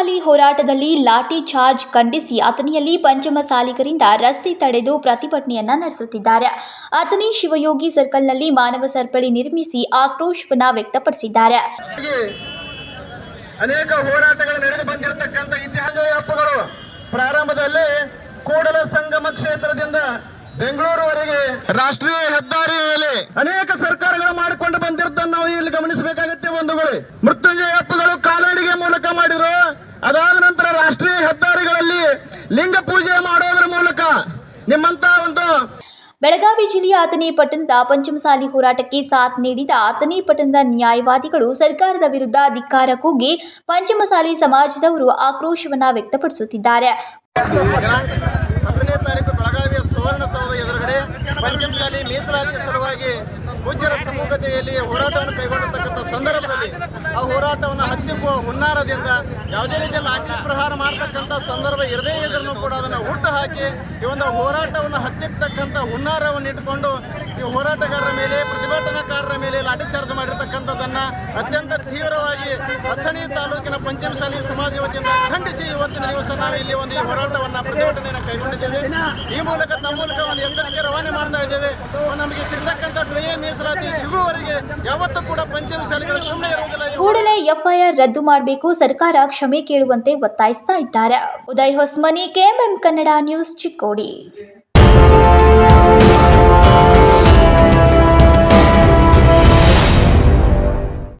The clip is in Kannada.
ಪಂಚಮಸಾಲಿ ಹೋರಾಟದಲ್ಲಿ ಲಾಠಿ ಚಾರ್ಜ್ ಖಂಡಿಸಿ ಅಥಣಿಯಲ್ಲಿ ಪಂಚಮಸಾಲಿಗರಿಂದ ರಸ್ತೆ ತಡೆದು ಪ್ರತಿಭಟನೆಯನ್ನ ನಡೆಸುತ್ತಿದ್ದಾರೆ. ಅಥಣಿ ಶಿವಯೋಗಿ ಸರ್ಕಲ್ನಲ್ಲಿ ಮಾನವ ಸರಪಳಿ ನಿರ್ಮಿಸಿ ಆಕ್ರೋಶವನ್ನ ವ್ಯಕ್ತಪಡಿಸಿದ್ದಾರೆ. ಅನೇಕ ಹೋರಾಟಗಳು ನಡೆದು ಬಂದಿರತಕ್ಕಂಥ ಇತಿಹಾಸ ಅಪ್ಪಗಳು ಪ್ರಾರಂಭದಲ್ಲಿ ಕೂಡಲ ಸಂಗಮ ಕ್ಷೇತ್ರದಿಂದ ಬೆಂಗಳೂರುವರೆಗೆ ರಾಷ್ಟ್ರೀಯ ಹೆದ್ದಾರಿಯಲ್ಲಿ ಅನೇಕ ಸರ್ಕಾರಗಳು ಮಾಡಿಕೊಂಡು ಬಂದಿರುವುದನ್ನು ನಾವು ಇಲ್ಲಿ ಗಮನಿಸಬೇಕಾಗುತ್ತೆ. ಬಂಧುಗಳು, ಮೃತ್ಯುಂಜಯ ಅಪ್ಪಗಳು ಕಾಲಡಿಗೆ ಮೂಲಕ ಮಾಡಿರೋ, ಅದಾದ ನಂತರ ರಾಷ್ಟ್ರೀಯ ಹೆದ್ದಾರಿಗಳಲ್ಲಿ ಲಿಂಗ ಪೂಜೆ ಮಾಡೋದ್ರ ಮೂಲಕ ನಿಮ್ಮಂತ ಒಂದು ಬೆಳಗಾವಿ ಜಿಲ್ಲೆಯ ಅಥಣಿ ಪಟ್ಟಣದ ಪಂಚಮಸಾಲಿ ಹೋರಾಟಕ್ಕೆ ಸಾಥ್ ನೀಡಿದ ಅಥಣಿ ಪಟ್ಟಣದ ನ್ಯಾಯವಾದಿಗಳು ಸರ್ಕಾರದ ವಿರುದ್ಧ ಧಿಕ್ಕಾರ ಕೂಗಿ ಪಂಚಮಸಾಲಿ ಸಮಾಜದವರು ಆಕ್ರೋಶವನ್ನ ವ್ಯಕ್ತಪಡಿಸುತ್ತಿದ್ದಾರೆ. 10ನೇ ತಾರೀಕು ಬೆಳಗಾವಿಯ ಸುವರ್ಣಸೌಧ ಎದುರುಗಡೆ ಪಂಚಮಸಾಲಿ ಮೀಸಲಾತಿ ಸಲುವಾಗಿ ಪೂಜ್ಯರ ಸಮ್ಮುಖತೆಯಲ್ಲಿ ಹೋರಾಟವನ್ನು ಕೈಗೊಂಡಿರ್ತಕ್ಕಂಥ ಸಂದರ್ಭದಲ್ಲಿ ಆ ಹೋರಾಟವನ್ನು ಹತ್ತಿಕ್ಕುವ ಹುನ್ನಾರದಿಂದ ಯಾವುದೇ ರೀತಿಯ ಲಾಠಿ ಪ್ರಹಾರ ಮಾಡತಕ್ಕಂಥ ಸಂದರ್ಭ ಇರದೇ ಇದ್ರೂ ಕೂಡ ಅದನ್ನು ಹುಟ್ಟು ಹಾಕಿ ಈ ಒಂದು ಹೋರಾಟವನ್ನು ಹತ್ತಿಕ್ಕತಕ್ಕಂಥ ಹುನ್ನಾರವನ್ನು ಇಟ್ಟುಕೊಂಡು ಈ ಹೋರಾಟಗಾರರ ಮೇಲೆ, ಪ್ರತಿಭಟನಾಕಾರರ ಮೇಲೆ ಲಾಠಿ ಚಾರ್ಜ್ ಮಾಡಿರ್ತಕ್ಕಂಥದ್ದನ್ನು ಅತ್ಯಂತ ತೀವ್ರವಾಗಿ ಅಥಣಿ ತಾಲೂಕಿನ ಪಂಚಮಸಾಲಿ ಸಮಾಜ ವತಿಯಿಂದ ಖಂಡಿಸಿ ಇವತ್ತಿನ ದಿವಸ ನಾವು ಇಲ್ಲಿ ಒಂದು ಈ ಹೋರಾಟವನ್ನು, ಪ್ರತಿಭಟನೆಯನ್ನು ಕೈಗೊಂಡಿದ್ದೇವೆ. ಈ ಮೂಲಕ ತಮ್ಮ ಮೂಲಕ ಒಂದು ಎಚ್ಚರಿಕೆ ರವಾನೆ ಮಾಡ್ತಾ ಇದ್ದೇವೆ. ನಮಗೆ ಸಿಗ್ತಕ್ಕಂಥ ಡಿಎ ಮೀಸಲಾತಿ ಸಿಗುವವರೆಗೆ ಯಾವತ್ತೂ ಕೂಡ ಪಂಚಮಸಾಲಿಗಳು ಸುಮ್ಮನೆ ಇರುವುದಿಲ್ಲ. ಕೂಡಲೇ ಎಫ್ಐಆರ್ ರದ್ದು ಮಾಡಬೇಕು, ಸರ್ಕಾರ ಕ್ಷಮೆ ಕೇಳುವಂತೆ ಒತ್ತಾಯಿಸ್ತಾ ಇದ್ದಾರೆ. Uday Hosmani, KMM Kannada news, Chikkodi.